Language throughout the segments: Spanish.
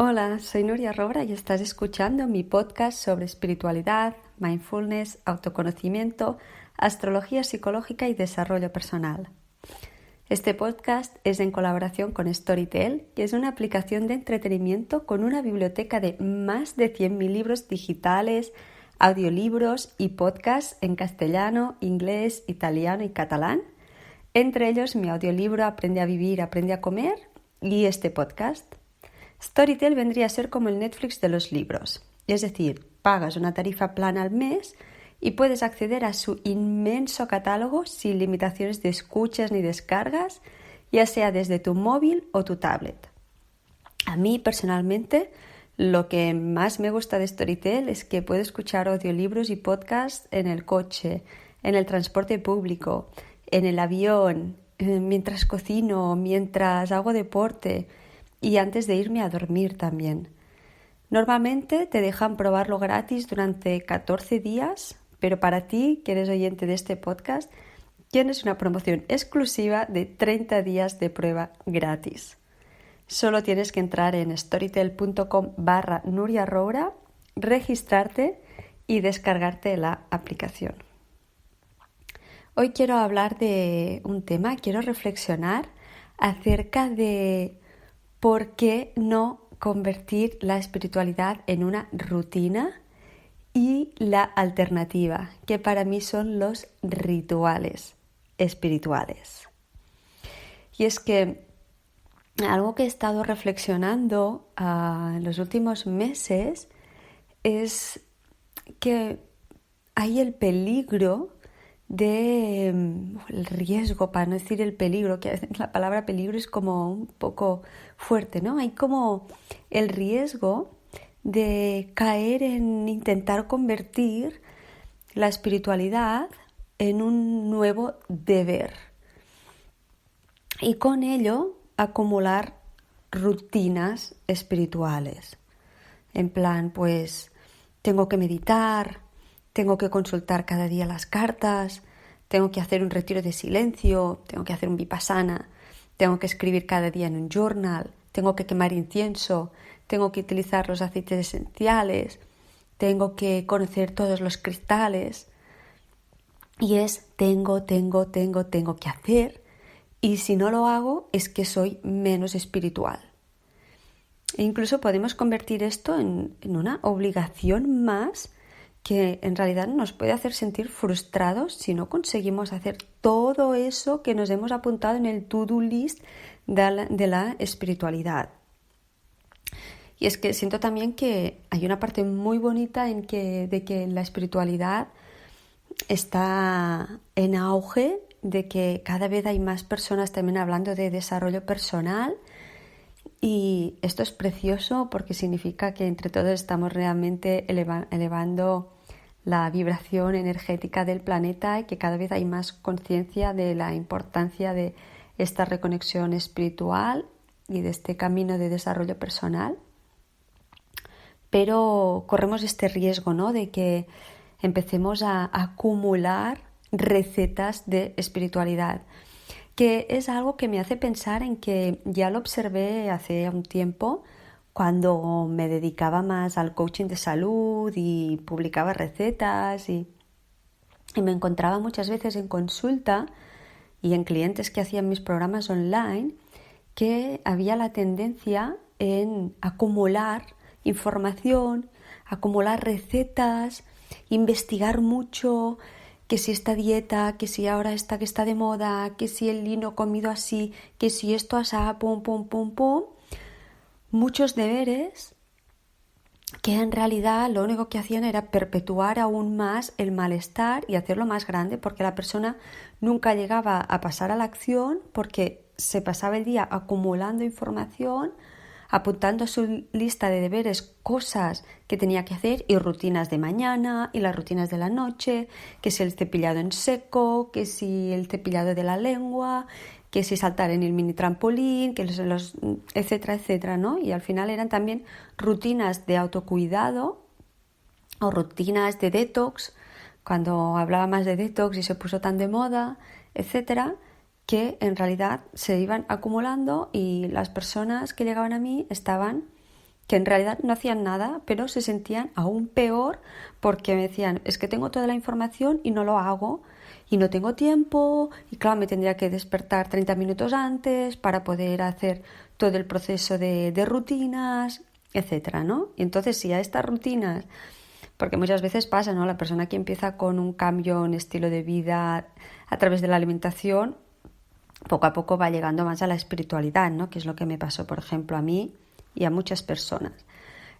Hola, soy Nuria Robra y estás escuchando mi podcast sobre espiritualidad, mindfulness, autoconocimiento, astrología psicológica y desarrollo personal. Este podcast es en colaboración con Storytel, que es una aplicación de entretenimiento con una biblioteca de más de 100.000 libros digitales, audiolibros y podcasts en castellano, inglés, italiano y catalán. Entre ellos mi audiolibro Aprende a vivir, aprende a comer y este podcast. Storytel vendría a ser como el Netflix de los libros, es decir, pagas una tarifa plana al mes y puedes acceder a su inmenso catálogo sin limitaciones de escuchas ni descargas, ya sea desde tu móvil o tu tablet. A mí personalmente lo que más me gusta de Storytel es que puedo escuchar audiolibros y podcasts en el coche, en el transporte público, en el avión, mientras cocino, mientras hago deporte y antes de irme a dormir también. Normalmente te dejan probarlo gratis durante 14 días, pero para ti, que eres oyente de este podcast, tienes una promoción exclusiva de 30 días de prueba gratis. Solo tienes que entrar en storytel.com/nuriarroura, registrarte y descargarte la aplicación. Hoy quiero hablar de un tema, quiero reflexionar acerca de ¿por qué no convertir la espiritualidad en una rutina? Y la alternativa, que para mí son los rituales espirituales. Y es que algo que he estado reflexionando en los últimos meses es que hay el peligro el riesgo, para no decir el peligro, que a veces la palabra peligro es como un poco fuerte, ¿no? Hay como el riesgo de caer en intentar convertir la espiritualidad en un nuevo deber y con ello acumular rutinas espirituales. En plan, pues tengo que meditar, tengo que consultar cada día las cartas, tengo que hacer un retiro de silencio, tengo que hacer un vipassana, tengo que escribir cada día en un journal, tengo que quemar incienso, tengo que utilizar los aceites esenciales, tengo que conocer todos los cristales. Y es tengo que hacer, y si no lo hago es que soy menos espiritual. E incluso podemos convertir esto en una obligación más que en realidad nos puede hacer sentir frustrados si no conseguimos hacer todo eso que nos hemos apuntado en el to-do list de la espiritualidad. Y es que siento también que hay una parte muy bonita de que la espiritualidad está en auge, de que cada vez hay más personas también hablando de desarrollo personal. Y esto es precioso porque significa que entre todos estamos realmente elevando la vibración energética del planeta y que cada vez hay más conciencia de la importancia de esta reconexión espiritual y de este camino de desarrollo personal. Pero corremos este riesgo, ¿no?, de que empecemos a acumular recetas de espiritualidad, que es algo que me hace pensar en que ya lo observé hace un tiempo cuando me dedicaba más al coaching de salud y publicaba recetas y me encontraba muchas veces en consulta y en clientes que hacían mis programas online que había la tendencia en acumular información, acumular recetas, investigar mucho, que si esta dieta, que si ahora esta que está de moda, que si el lino comido así, que si esto asá, pum, pum, pum, pum. Muchos deberes que en realidad lo único que hacían era perpetuar aún más el malestar y hacerlo más grande, porque la persona nunca llegaba a pasar a la acción porque se pasaba el día acumulando información, apuntando a su lista de deberes cosas que tenía que hacer y rutinas de mañana y las rutinas de la noche, que si el cepillado en seco, que si el cepillado de la lengua, que si saltar en el mini trampolín, que etcétera, etcétera, ¿no? Y al final eran también rutinas de autocuidado o rutinas de detox, cuando hablaba más de detox y se puso tan de moda, etcétera, que en realidad se iban acumulando y las personas que llegaban a mí estaban que en realidad no hacían nada, pero se sentían aún peor porque me decían, es que tengo toda la información y no lo hago y no tengo tiempo y claro, me tendría que despertar 30 minutos antes para poder hacer todo el proceso de rutinas, etcétera, ¿no? Y entonces si a estas rutinas, porque muchas veces pasa, ¿no? La persona que empieza con un cambio en estilo de vida a través de la alimentación, poco a poco va llegando más a la espiritualidad, ¿no? Que es lo que me pasó, por ejemplo, a mí y a muchas personas.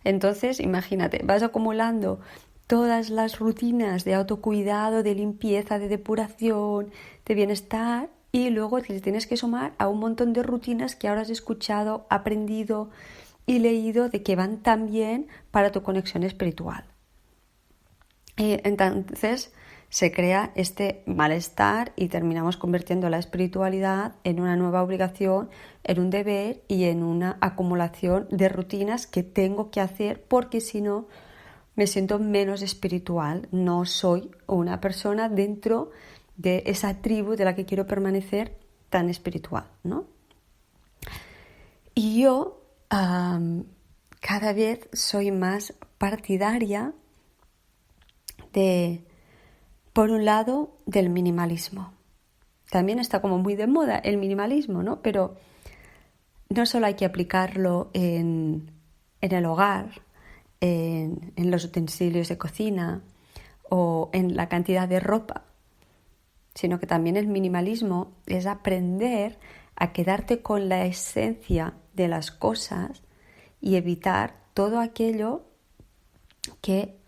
Entonces, imagínate, vas acumulando todas las rutinas de autocuidado, de limpieza, de depuración, de bienestar y luego le tienes que sumar a un montón de rutinas que ahora has escuchado, aprendido y leído de que van tan bien para tu conexión espiritual. Entonces se crea este malestar y terminamos convirtiendo la espiritualidad en una nueva obligación, en un deber y en una acumulación de rutinas que tengo que hacer porque si no me siento menos espiritual, no soy una persona dentro de esa tribu de la que quiero permanecer tan espiritual, ¿no? Y yo cada vez soy más partidaria de, por un lado, del minimalismo. También está como muy de moda el minimalismo, ¿no? Pero no solo hay que aplicarlo en el hogar, en los utensilios de cocina o en la cantidad de ropa, sino que también el minimalismo es aprender a quedarte con la esencia de las cosas y evitar todo aquello que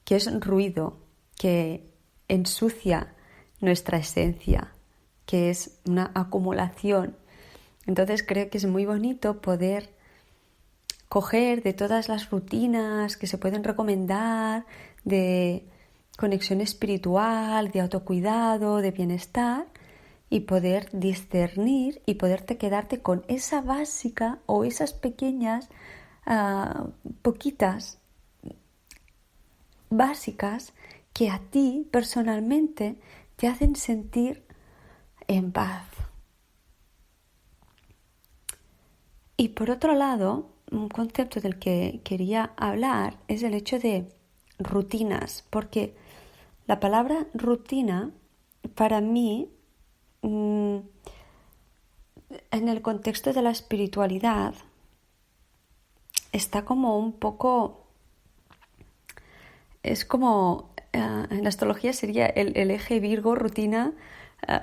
es ruido, que ensucia nuestra esencia, que es una acumulación. Entonces creo que es muy bonito poder coger de todas las rutinas que se pueden recomendar de conexión espiritual, de autocuidado, de bienestar y poder discernir y poderte quedarte con esa básica o esas pequeñas poquitas básicas que a ti personalmente te hacen sentir en paz. Y por otro lado, un concepto del que quería hablar es el hecho de rutinas, porque la palabra rutina para mí, en el contexto de la espiritualidad, está como un poco, es como, en la astrología sería el eje Virgo, rutina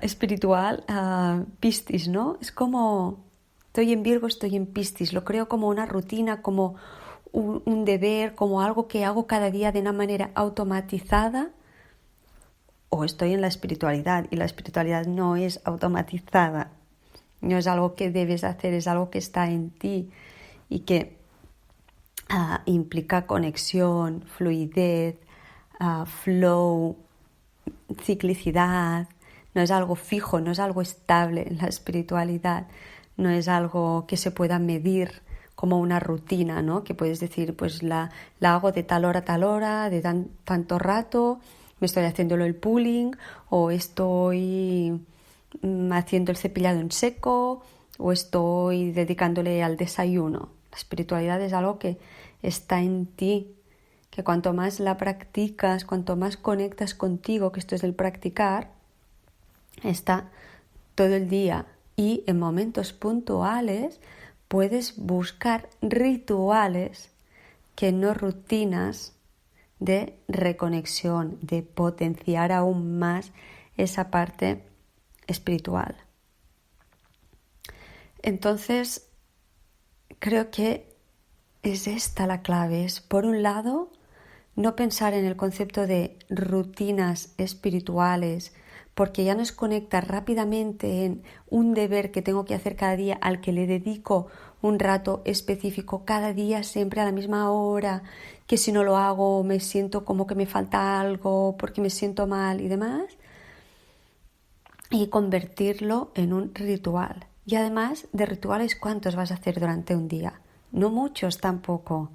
espiritual, Piscis, ¿no? Es como, estoy en Virgo, estoy en Piscis, lo creo como una rutina, como un deber, como algo que hago cada día de una manera automatizada, o estoy en la espiritualidad y la espiritualidad no es automatizada, no es algo que debes hacer, es algo que está en ti y que implica conexión, fluidez, flow, ciclicidad, no es algo fijo, no es algo estable en la espiritualidad, no es algo que se pueda medir como una rutina, ¿no? Que puedes decir, pues la hago de tal hora a tal hora, de tanto rato, me estoy haciéndolo el pulling o estoy haciendo el cepillado en seco o estoy dedicándole al desayuno. La espiritualidad es algo que está en ti, que cuanto más la practicas, cuanto más conectas contigo, que esto es el practicar, está todo el día y en momentos puntuales puedes buscar rituales que no rutinas de reconexión, de potenciar aún más esa parte espiritual. Entonces, creo que es esta la clave, es por un lado no pensar en el concepto de rutinas espirituales, porque ya nos conecta rápidamente en un deber que tengo que hacer cada día al que le dedico un rato específico cada día, siempre a la misma hora, que si no lo hago me siento como que me falta algo porque me siento mal y demás, y convertirlo en un ritual. Y además de rituales, ¿cuántos vas a hacer durante un día? No muchos tampoco.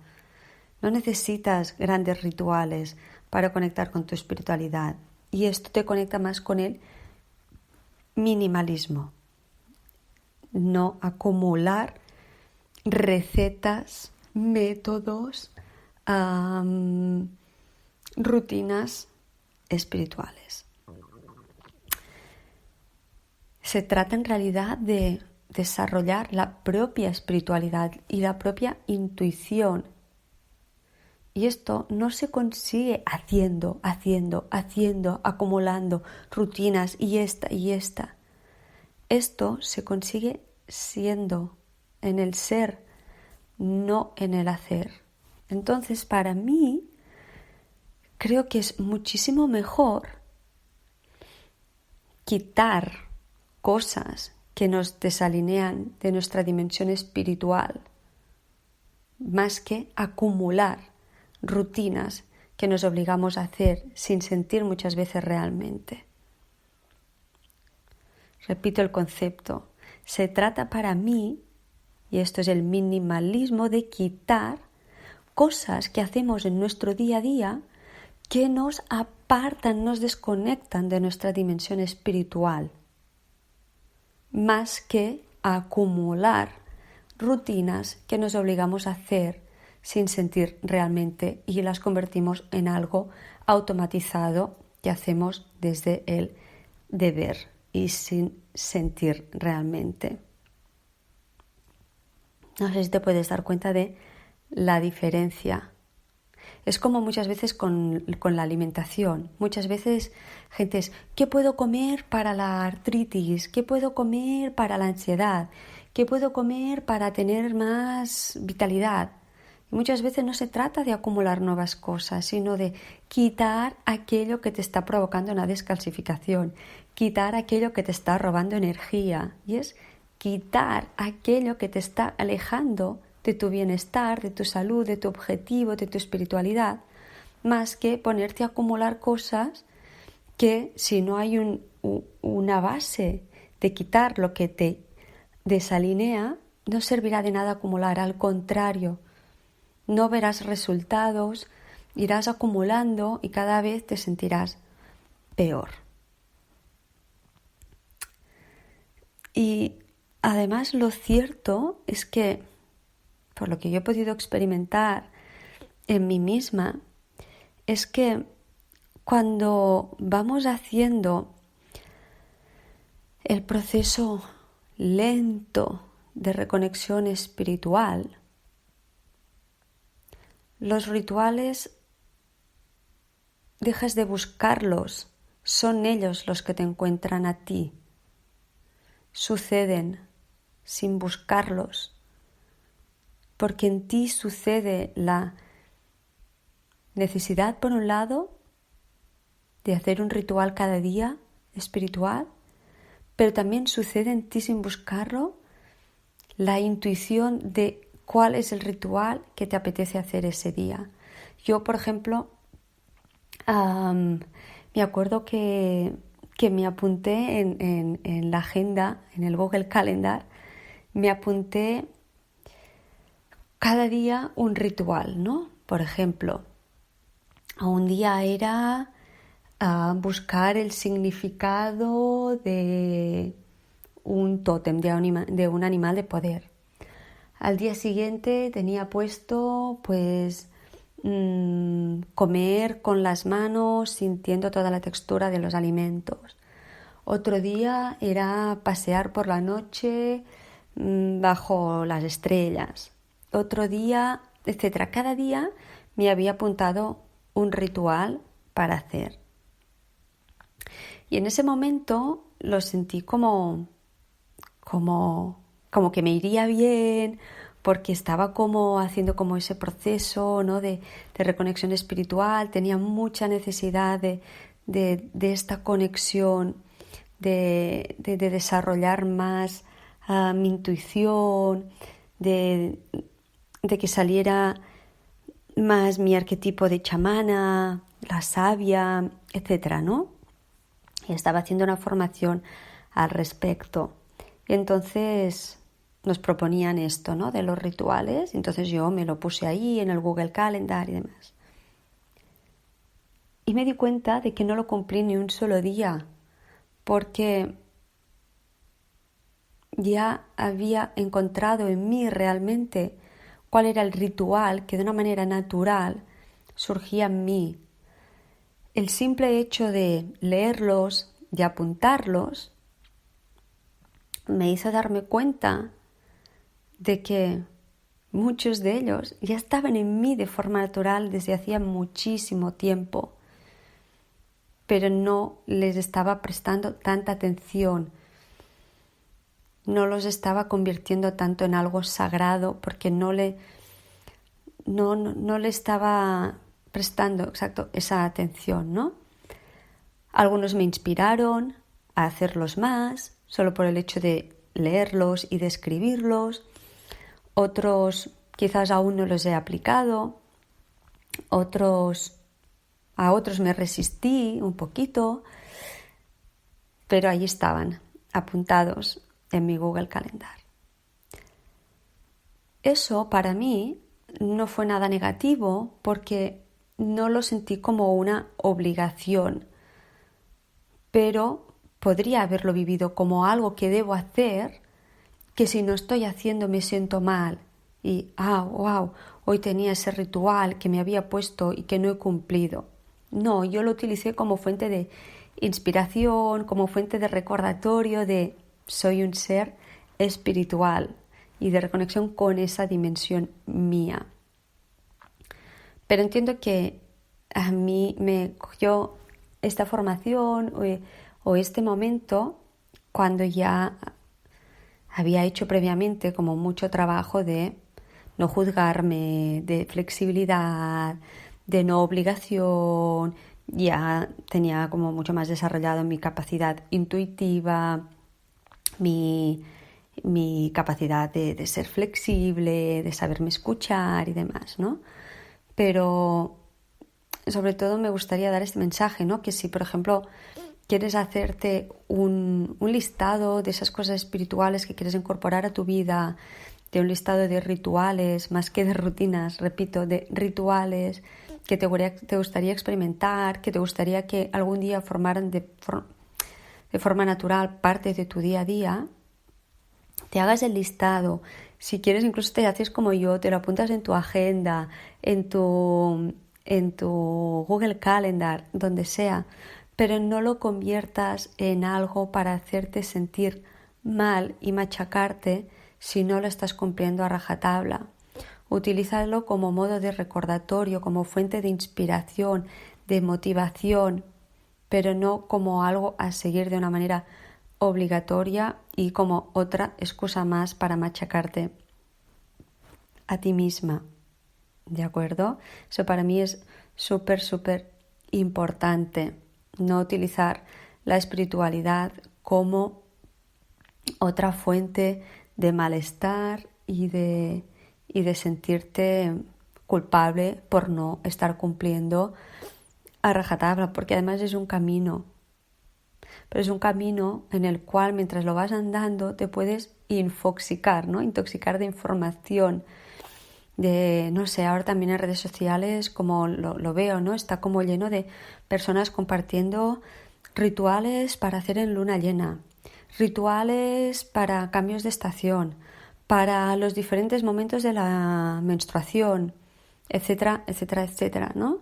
No necesitas grandes rituales para conectar con tu espiritualidad. Y esto te conecta más con el minimalismo. No acumular recetas métodos, rutinas espirituales. Se trata en realidad de desarrollar la propia espiritualidad y la propia intuición. Y esto no se consigue haciendo, acumulando rutinas y esta. Esto se consigue siendo, en el ser, no en el hacer. Entonces, para mí, creo que es muchísimo mejor quitar cosas que nos desalinean de nuestra dimensión espiritual, más que acumular rutinas que nos obligamos a hacer sin sentir muchas veces realmente. Repito el concepto. Se trata para mí, y esto es el minimalismo, de quitar cosas que hacemos en nuestro día a día que nos apartan, nos desconectan de nuestra dimensión espiritual, más que acumular rutinas que nos obligamos a hacer sin sentir realmente y las convertimos en algo automatizado que hacemos desde el deber y sin sentir realmente. No sé si te puedes dar cuenta de la diferencia. Es como muchas veces con la alimentación. Muchas veces gente es, ¿qué puedo comer para la artritis? ¿Qué puedo comer para la ansiedad? ¿Qué puedo comer para tener más vitalidad? Y muchas veces no se trata de acumular nuevas cosas, sino de quitar aquello que te está provocando una descalcificación, quitar aquello que te está robando energía. Y es quitar aquello que te está alejando de tu bienestar, de tu salud, de tu objetivo, de tu espiritualidad, más que ponerte a acumular cosas que si no hay una base de quitar lo que te desalinea, no servirá de nada acumular, al contrario, no verás resultados, irás acumulando y cada vez te sentirás peor. Y además lo cierto es que, por lo que yo he podido experimentar en mí misma, es que cuando vamos haciendo el proceso lento de reconexión espiritual, los rituales dejas de buscarlos, son ellos los que te encuentran a ti, suceden sin buscarlos. Porque en ti sucede la necesidad, por un lado, de hacer un ritual cada día espiritual, pero también sucede en ti sin buscarlo la intuición de cuál es el ritual que te apetece hacer ese día. Yo, por ejemplo, me acuerdo que me apunté en la agenda, en el Google Calendar, me apunté cada día un ritual, ¿no? Por ejemplo, un día era buscar el significado de un tótem, de un animal de poder. Al día siguiente tenía puesto, pues, comer con las manos, sintiendo toda la textura de los alimentos. Otro día era pasear por la noche bajo las estrellas. Otro día, etcétera. Cada día me había apuntado un ritual para hacer. Y en ese momento lo sentí como que me iría bien, porque estaba como haciendo como ese proceso, ¿no? de reconexión espiritual. Tenía mucha necesidad de esta conexión, de desarrollar más mi intuición, de que saliera más mi arquetipo de chamana, la sabia, etcétera, ¿no? Y estaba haciendo una formación al respecto. Y entonces nos proponían esto, ¿no? De los rituales. Entonces yo me lo puse ahí en el Google Calendar y demás. Y me di cuenta de que no lo cumplí ni un solo día, porque ya había encontrado en mí realmente cuál era el ritual que de una manera natural surgía en mí. El simple hecho de leerlos, de apuntarlos, me hizo darme cuenta de que muchos de ellos ya estaban en mí de forma natural desde hacía muchísimo tiempo, pero no les estaba prestando tanta atención, no los estaba convirtiendo tanto en algo sagrado porque no le estaba prestando esa atención, ¿no? Algunos me inspiraron a hacerlos más, solo por el hecho de leerlos y de escribirlos. Otros quizás aún no los he aplicado. A otros me resistí un poquito, pero ahí estaban, apuntados en mi Google Calendar. Eso para mí no fue nada negativo porque no lo sentí como una obligación, pero podría haberlo vivido como algo que debo hacer, que si no estoy haciendo me siento mal y wow, hoy tenía ese ritual que me había puesto y que no he cumplido. No, yo lo utilicé como fuente de inspiración, como fuente de recordatorio de soy un ser espiritual y de reconexión con esa dimensión mía. Pero entiendo que a mí me cogió esta formación o este momento cuando ya había hecho previamente como mucho trabajo de no juzgarme, de flexibilidad, de no obligación. Ya tenía como mucho más desarrollado mi capacidad intuitiva, mi capacidad de ser flexible, de saberme escuchar y demás, ¿no? Pero sobre todo me gustaría dar este mensaje, ¿no? Que si, por ejemplo, quieres hacerte un listado de esas cosas espirituales que quieres incorporar a tu vida, de un listado de rituales, más que de rutinas, repito, de rituales que te gustaría experimentar, que te gustaría que algún día formaran de forma natural parte de tu día a día, te hagas el listado. Si quieres, incluso te haces como yo, te lo apuntas en tu agenda, en tu Google Calendar, donde sea, pero no lo conviertas en algo para hacerte sentir mal y machacarte si no lo estás cumpliendo a rajatabla. Utilízalo como modo de recordatorio, como fuente de inspiración, de motivación, pero no como algo a seguir de una manera obligatoria y como otra excusa más para machacarte a ti misma. ¿De acuerdo? Eso para mí es súper, súper importante. No utilizar la espiritualidad como otra fuente de malestar y de sentirte culpable por no estar cumpliendo a rajatabla, porque además es un camino. Pero es un camino en el cual mientras lo vas andando te puedes infoxicar, ¿no? Intoxicar de información, de, no sé, ahora también en redes sociales como lo veo, ¿no? Está como lleno de personas compartiendo rituales para hacer en luna llena, rituales para cambios de estación, para los diferentes momentos de la menstruación, etcétera, etcétera, etcétera, ¿no?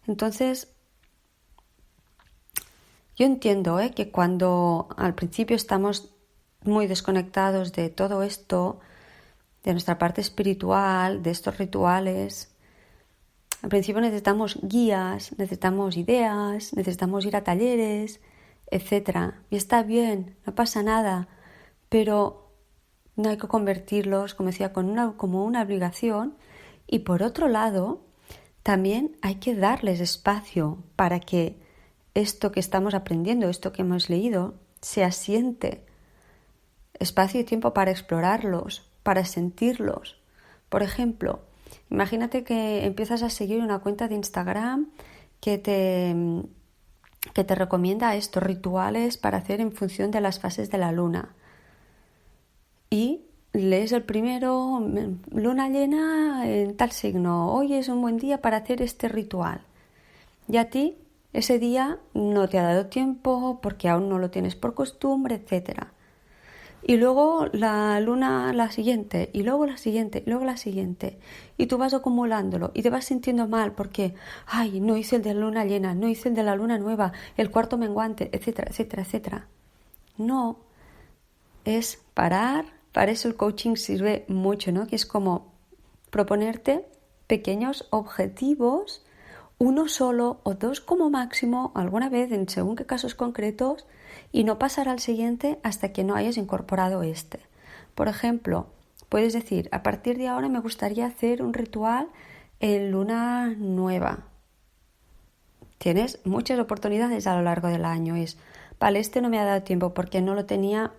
Entonces, yo entiendo que cuando al principio estamos muy desconectados de todo esto, de nuestra parte espiritual, de estos rituales, al principio necesitamos guías, necesitamos ideas, necesitamos ir a talleres, etcétera. Y está bien, no pasa nada, pero no hay que convertirlos, como decía, como una obligación. Y por otro lado, también hay que darles espacio para que esto que estamos aprendiendo, esto que hemos leído, se asiente. Espacio y tiempo para explorarlos, para sentirlos. Por ejemplo, imagínate que empiezas a seguir una cuenta de Instagram que te recomienda estos rituales para hacer en función de las fases de la luna. Y lees el primero, luna llena en tal signo, hoy es un buen día para hacer este ritual. Y a ti ese día no te ha dado tiempo porque aún no lo tienes por costumbre, etcétera. y luego la luna la siguiente, y luego la siguiente, y luego la siguiente. Y tú vas acumulándolo y te vas sintiendo mal porque, ay, no hice el de la luna llena, no hice el de la luna nueva, el cuarto menguante, etcétera, etcétera, etcétera. No, es parar. Para eso el coaching sirve mucho, ¿no? Que es como proponerte pequeños objetivos, uno solo o dos como máximo, alguna vez en según qué casos concretos, y no pasar al siguiente hasta que no hayas incorporado este. Por ejemplo, puedes decir, a partir de ahora me gustaría hacer un ritual en luna nueva. Tienes muchas oportunidades a lo largo del año. Vale, este no me ha dado tiempo porque no lo tenía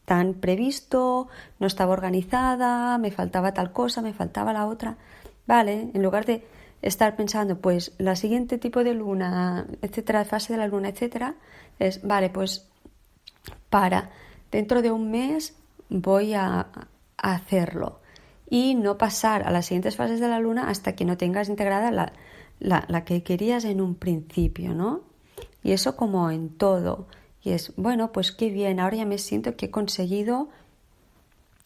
tan previsto, no estaba organizada, me faltaba tal cosa, me faltaba la otra. Vale, en lugar de estar pensando, pues la siguiente tipo de luna, etcétera, fase de la luna, etcétera, es, vale, pues dentro de un mes voy a hacerlo y no pasar a las siguientes fases de la luna hasta que no tengas integrada la que querías en un principio, ¿no? Y eso como en todo. Y es, bueno, pues qué bien, ahora ya me siento que he conseguido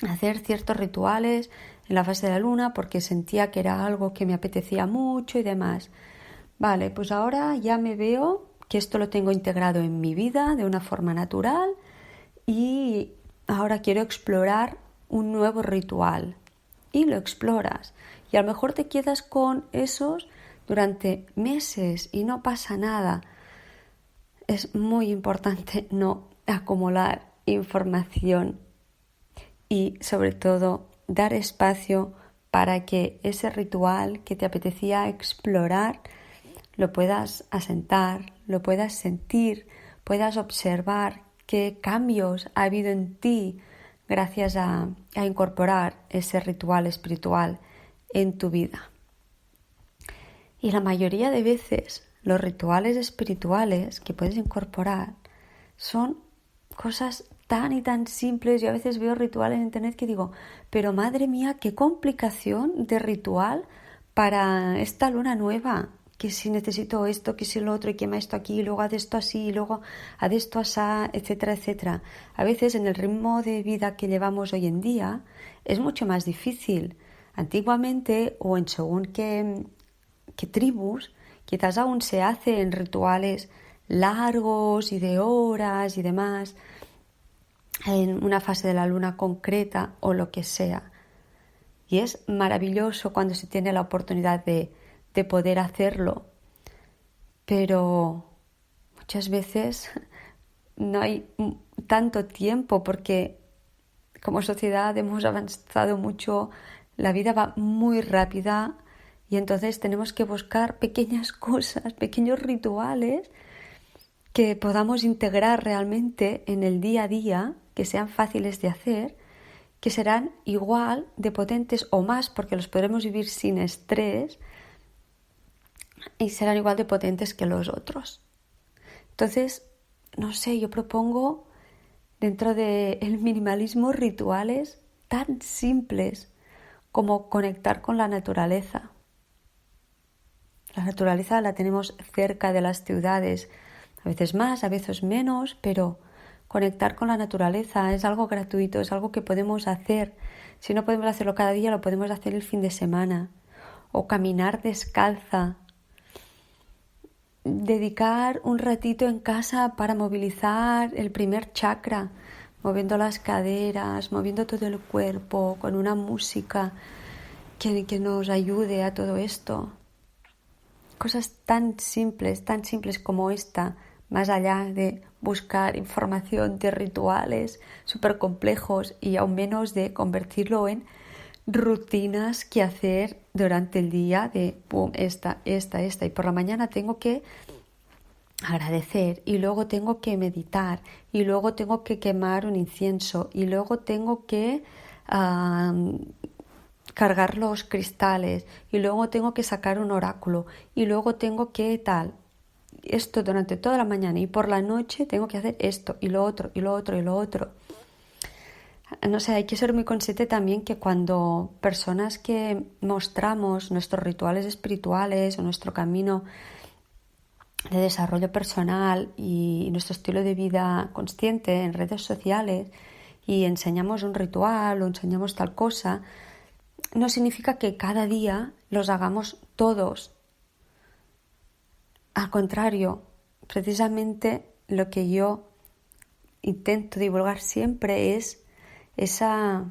hacer ciertos rituales en la fase de la luna porque sentía que era algo que me apetecía mucho y demás. Vale, pues ahora ya me veo que esto lo tengo integrado en mi vida de una forma natural y ahora quiero explorar un nuevo ritual. Y lo exploras. Y a lo mejor te quedas con esos durante meses y no pasa nada. Es muy importante no acumular información y sobre todo dar espacio para que ese ritual que te apetecía explorar lo puedas asentar, lo puedas sentir, puedas observar qué cambios ha habido en ti gracias a incorporar ese ritual espiritual en tu vida. Y la mayoría de veces los rituales espirituales que puedes incorporar son cosas tan y tan simples. Yo a veces veo rituales en internet que digo, pero madre mía, qué complicación de ritual para esta luna nueva. Que si necesito esto, que si lo otro, y quema esto aquí, y luego haz esto así, y luego haz esto así, etcétera, etcétera. A veces en el ritmo de vida que llevamos hoy en día es mucho más difícil. Antiguamente o en según qué tribus, quizás aún se hacen rituales largos y de horas y demás en una fase de la luna concreta o lo que sea. Y es maravilloso cuando se tiene la oportunidad de poder hacerlo, pero muchas veces no hay tanto tiempo porque como sociedad hemos avanzado mucho, la vida va muy rápida y entonces tenemos que buscar pequeñas cosas, pequeños rituales que podamos integrar realmente en el día a día, que sean fáciles de hacer, que serán igual de potentes o más porque los podremos vivir sin estrés y serán igual de potentes que los otros. Entonces, no sé, yo propongo dentro del minimalismo rituales tan simples como conectar con la naturaleza. La naturaleza la tenemos cerca de las ciudades, a veces más, a veces menos, pero conectar con la naturaleza es algo gratuito, es algo que podemos hacer. Si no podemos hacerlo cada día, lo podemos hacer el fin de semana. O caminar descalza. Dedicar un ratito en casa para movilizar el primer chakra, moviendo las caderas, moviendo todo el cuerpo, con una música que nos ayude a todo esto. Cosas tan simples como esta, más allá de buscar información de rituales súper complejos y aún menos de convertirlo en rutinas que hacer durante el día de pum, esta, y por la mañana tengo que agradecer y luego tengo que meditar y luego tengo que quemar un incienso y luego tengo que cargar los cristales y luego tengo que sacar un oráculo y luego tengo que tal. Esto durante toda la mañana y por la noche tengo que hacer esto y lo otro y lo otro y lo otro. No sé, hay que ser muy consciente también que cuando personas que mostramos nuestros rituales espirituales o nuestro camino de desarrollo personal y nuestro estilo de vida consciente en redes sociales y enseñamos un ritual o enseñamos tal cosa, no significa que cada día los hagamos todos. Al contrario, precisamente lo que yo intento divulgar siempre es esa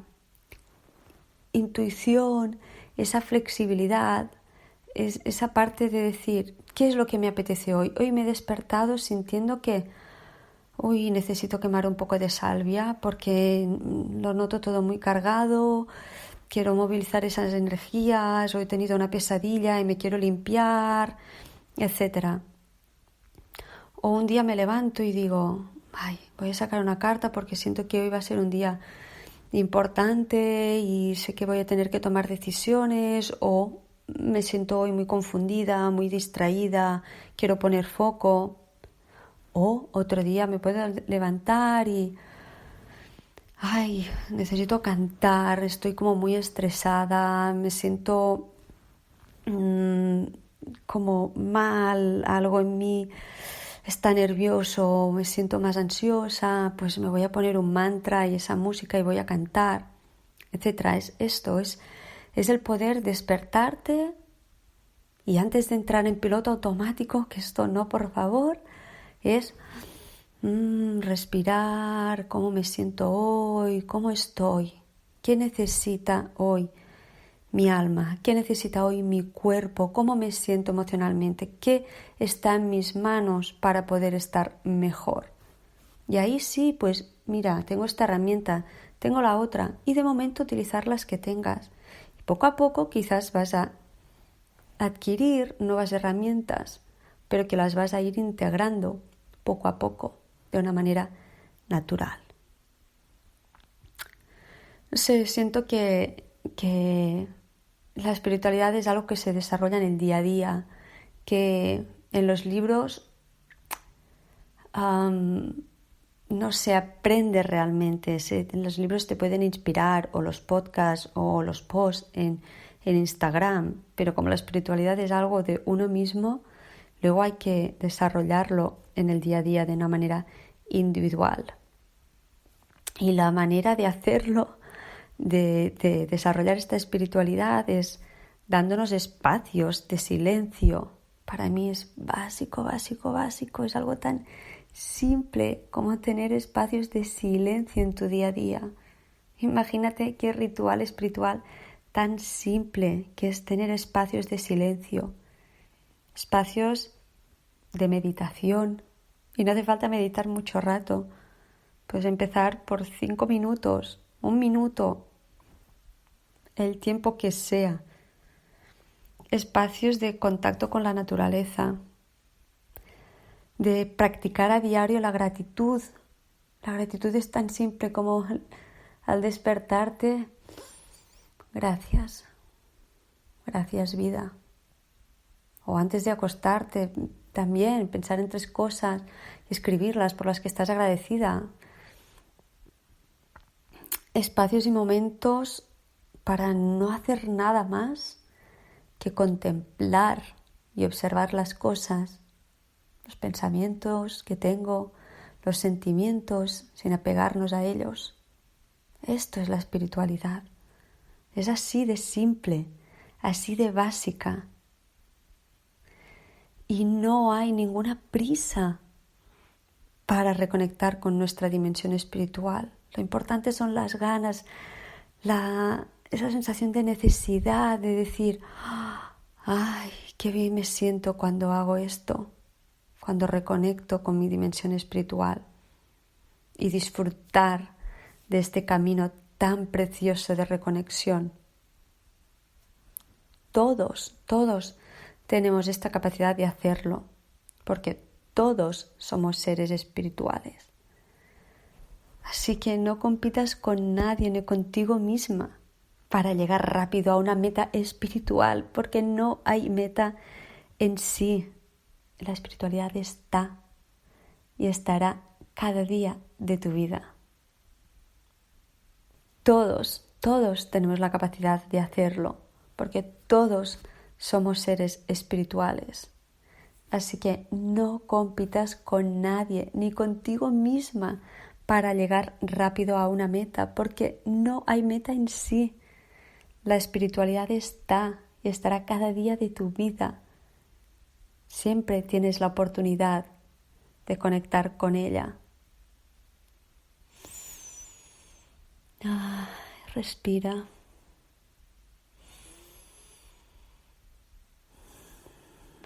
intuición, esa flexibilidad, esa parte de decir, ¿qué es lo que me apetece hoy? Hoy me he despertado sintiendo que necesito quemar un poco de salvia porque lo noto todo muy cargado, quiero movilizar esas energías, o he tenido una pesadilla y me quiero limpiar, etcétera. O un día me levanto y digo, voy a sacar una carta porque siento que hoy va a ser un día importante y sé que voy a tener que tomar decisiones, o me siento hoy muy confundida, muy distraída, quiero poner foco. O otro día me puedo levantar y necesito cantar, estoy como muy estresada, me siento como mal, algo en mí está nervioso, me siento más ansiosa, pues me voy a poner un mantra y esa música y voy a cantar, etcétera. Es el poder despertarte y antes de entrar en piloto automático, que esto no, por favor, es respirar, cómo me siento hoy, cómo estoy, qué necesita hoy mi alma, qué necesita hoy mi cuerpo, cómo me siento emocionalmente, qué está en mis manos para poder estar mejor. Y ahí sí, pues mira, tengo esta herramienta, tengo la otra, y de momento utilizar las que tengas. Y poco a poco quizás vas a adquirir nuevas herramientas, pero que las vas a ir integrando poco a poco, de una manera natural. No sé, siento que la espiritualidad es algo que se desarrolla en el día a día, que en los libros no se aprende realmente. En los libros te pueden inspirar, o los podcasts o los posts en Instagram, pero como la espiritualidad es algo de uno mismo, luego hay que desarrollarlo en el día a día de una manera individual. Y la manera de hacerlo, de desarrollar esta espiritualidad, es dándonos espacios de silencio. Para mí es básico, es algo tan simple como tener espacios de silencio en tu día a día. Imagínate qué ritual espiritual tan simple que es tener espacios de silencio, espacios de meditación. Y no hace falta meditar mucho rato. Puedes empezar por 5 minutos, 1 minuto, el tiempo que sea. Espacios de contacto con la naturaleza, de practicar a diario la gratitud. La gratitud es tan simple como al despertarte, gracias vida. O antes de acostarte también pensar en 3 cosas y escribirlas por las que estás agradecida. Espacios y momentos para no hacer nada más que contemplar y observar las cosas, los pensamientos que tengo, los sentimientos, sin apegarnos a ellos. Esto es la espiritualidad. Es así de simple, así de básica. Y no hay ninguna prisa para reconectar con nuestra dimensión espiritual. Lo importante son las ganas, esa sensación de necesidad de decir, qué bien me siento cuando hago esto, cuando reconecto con mi dimensión espiritual, y disfrutar de este camino tan precioso de reconexión. Todos tenemos esta capacidad de hacerlo, porque todos somos seres espirituales. Así que no compitas con nadie ni contigo misma para llegar rápido a una meta espiritual, porque no hay meta en sí. La espiritualidad está y estará cada día de tu vida. Todos tenemos la capacidad de hacerlo, porque todos somos seres espirituales. Así que no compitas con nadie, ni contigo misma, para llegar rápido a una meta, porque no hay meta en sí. La espiritualidad está y estará cada día de tu vida. Siempre tienes la oportunidad de conectar con ella. Respira.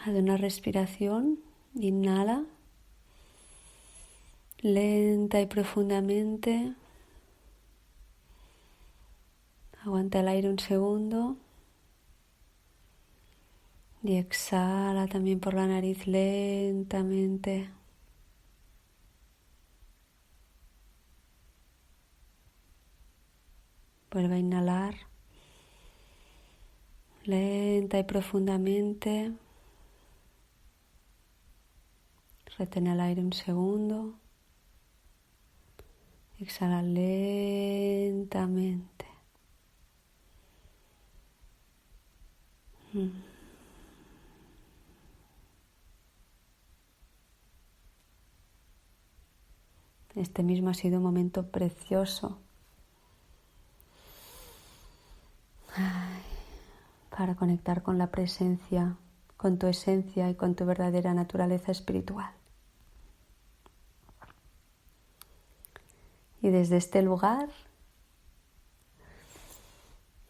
Haz una respiración. Inhala. Lenta y profundamente. Aguanta el aire un segundo. Y exhala también por la nariz lentamente. Vuelve a inhalar. Lenta y profundamente. Retén el aire un segundo. Exhala lentamente. Este mismo ha sido un momento precioso para conectar con la presencia, con tu esencia y con tu verdadera naturaleza espiritual. Y desde este lugar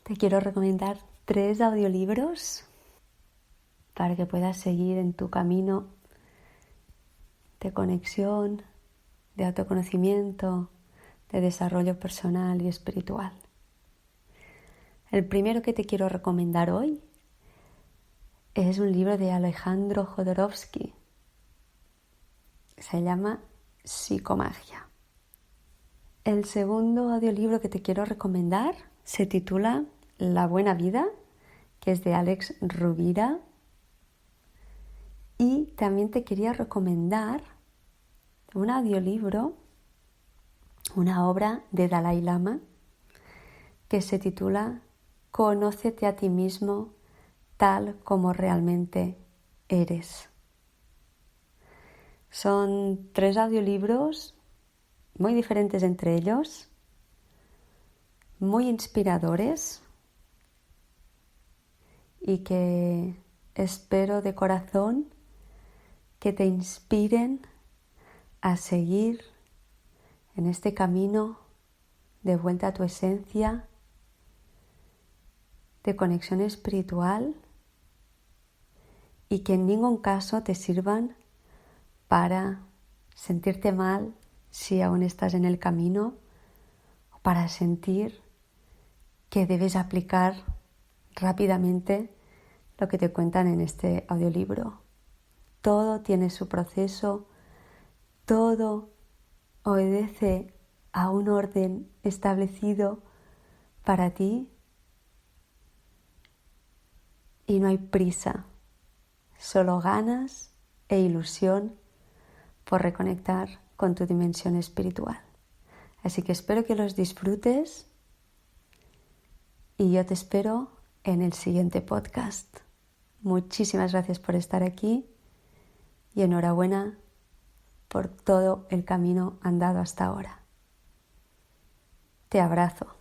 te quiero recomendar 3 audiolibros para que puedas seguir en tu camino de conexión, de autoconocimiento, de desarrollo personal y espiritual. El primero que te quiero recomendar hoy es un libro de Alejandro Jodorowsky. Se llama Psicomagia. El segundo audiolibro que te quiero recomendar se titula La Buena Vida, que es de Alex Rovira. Y también te quería recomendar un audiolibro, una obra de Dalai Lama, que se titula Conócete a ti mismo tal como realmente eres. Son 3 audiolibros muy diferentes entre ellos, muy inspiradores y que espero de corazón que te inspiren a seguir en este camino de vuelta a tu esencia, de conexión espiritual, y que en ningún caso te sirvan para sentirte mal si aún estás en el camino, o para sentir que debes aplicar rápidamente lo que te cuentan en este audiolibro. Todo tiene su proceso, todo obedece a un orden establecido para ti y no hay prisa, solo ganas e ilusión por reconectar con tu dimensión espiritual. Así que espero que los disfrutes y yo te espero en el siguiente podcast. Muchísimas gracias por estar aquí y enhorabuena por todo el camino andado hasta ahora. Te abrazo.